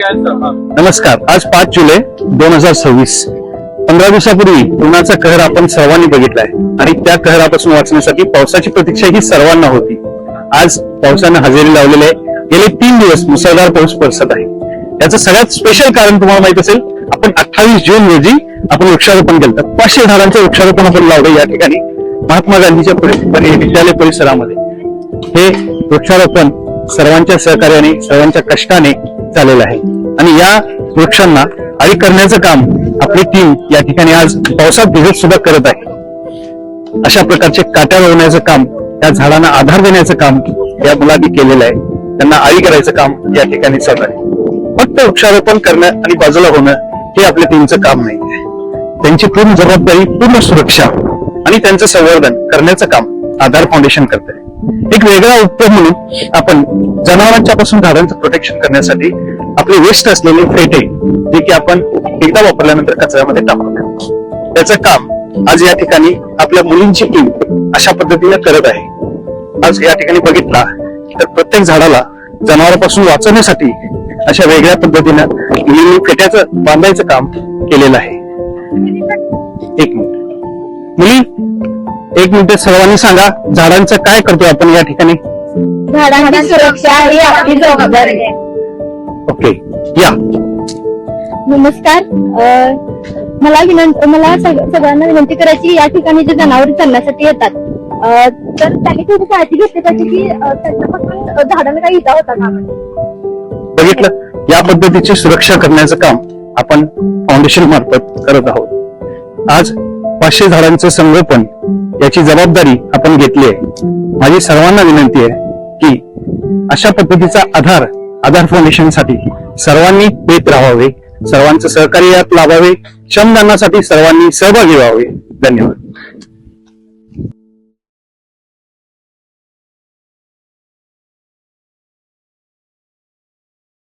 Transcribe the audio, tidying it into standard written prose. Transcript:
नमस्कार. आज 5 जुलै 2026. 15 दिवसापूर्वी उन्हाचा कहर आपण सर्वांनी बघितलाय आणि त्या कहरापासून वाचण्यासाठी पावसाची प्रतीक्षा ही सर्वांना होती. आज पावसानं हजेरी लावलेली आहे. गेले 3 दिवस मुसळधार पाऊस बरसत आहे. याचं सगळ्यात स्पेशल कारण तुम्हाला माहित असेल, आपण 28 जून रोजी आपण वृक्षारोपण केलं. 500 झाडांचं वृक्षारोपण आपण लावलं या ठिकाणी महात्मा गांधीच्या विद्यालय परिसरामध्ये. हे वृक्षारोपण सर्वांच्या सहकार्याने, सर्वांच्या कष्टाने झालेलं आहे आणि या वृक्षांना आळी करण्याचं काम आपली टीम या ठिकाणी आज पावसात भिजत सुद्धा करत आहे. अशा प्रकारचे काट्या लावण्याचं काम, त्या झाडांना आधार देण्याचं काम या मुलांनी केलेलं आहे. त्यांना आळी करायचं काम या ठिकाणी चालू आहे. फक्त वृक्षारोपण करणं आणि बाजूला होणं हे आपल्या टीमचं काम नाही. त्यांची पूर्ण जबाबदारी, पूर्ण सुरक्षा आणि त्यांचं संवर्धन करण्याचं काम आधार फाउंडेशन करत आहे. एक वेगळा उपक्रम म्हणून आपण जनावरांच्या पासून झाडांचं प्रोटेक्शन करण्यासाठी आपले वेस्ट असलेले फेटे, जे की आपण एकदा वापरल्यानंतर कचऱ्यामध्ये टाकतो, त्याचं काम आज या ठिकाणी आपल्या मुलींची टीम अशा पद्धतीने करत आहे. आज या ठिकाणी बघितला तर प्रत्येक झाडाला जनावरांपासून वाचवण्यासाठी अशा वेगळ्या पद्धतीनं मुलींनी फेट्याचं बांधायचं काम केलेलं आहे. एक मिनिट मुली, 1 मिनिट सर्वांनी सांगा, झाडांचं काय करतोय आपण या ठिकाणी? झाडांची सुरक्षा ही आपली जबाबदारी आहे. ओके, या. नमस्कार. मला सगळ्यांना विनंती करायची, या ठिकाणी जे जनावर चालण्यासाठी येतात तर त्यांनी थोडी काळजी घेतली पाहिजे की त्यांच्यापासून झाडांना काही इजा होता का. बघितलं, या पद्धतीची सुरक्षा करण्याचं काम आपण फाउंडेशन मार्फत करत आहोत. आज 500 झाडांचं संगोपन याची जबाबदारी आपण घेतली आहे. माझी सर्वांना विनंती आहे की अशा पद्धतीचा आधार फाउंडेशनसाठी सर्वांनी देत राहावे, सर्वांचं सहकार्य यात लाभावे, श्रमदानासाठी सर्वांनी सहभागी व्हावे. धन्यवाद.